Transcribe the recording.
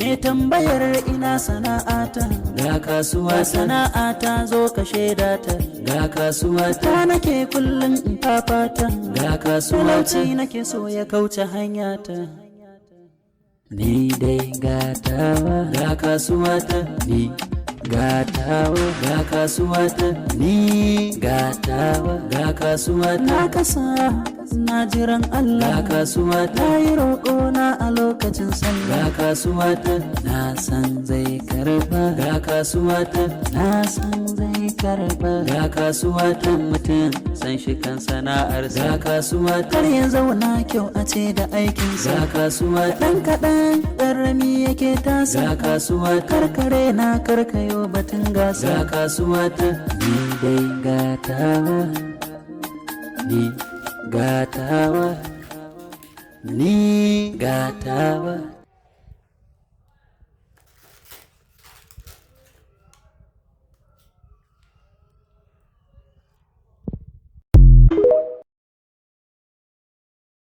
Me tambayar ina sana'ata, ga kasuwa sana'ata zo ka shaida ta, ga kasuwa ta nake kullum in fafata, ga kasuwa talauci nake so ya kauce hanyata. ni dai gatawa ga kasuwa ni gatawa ga kasuwa ni gatawa ga kasuwa Na kasa na jiran Allah, ga kasuwa ta yi roƙona a lokacin sallah. ga kasuwa na san zai karba ga kasuwa Na san zai karba, ga kasuwa mutum san shi kan sana'ar ga kasuwa kar ya zauna kyau a ce da aikinsa. ga kasuwa Ɗan kaɗan ƙarami yake tasa, ga kasuwa karkare na karkayo batun ga gasa. kasuwa ni dai gatawa ni gatawa ni gatawa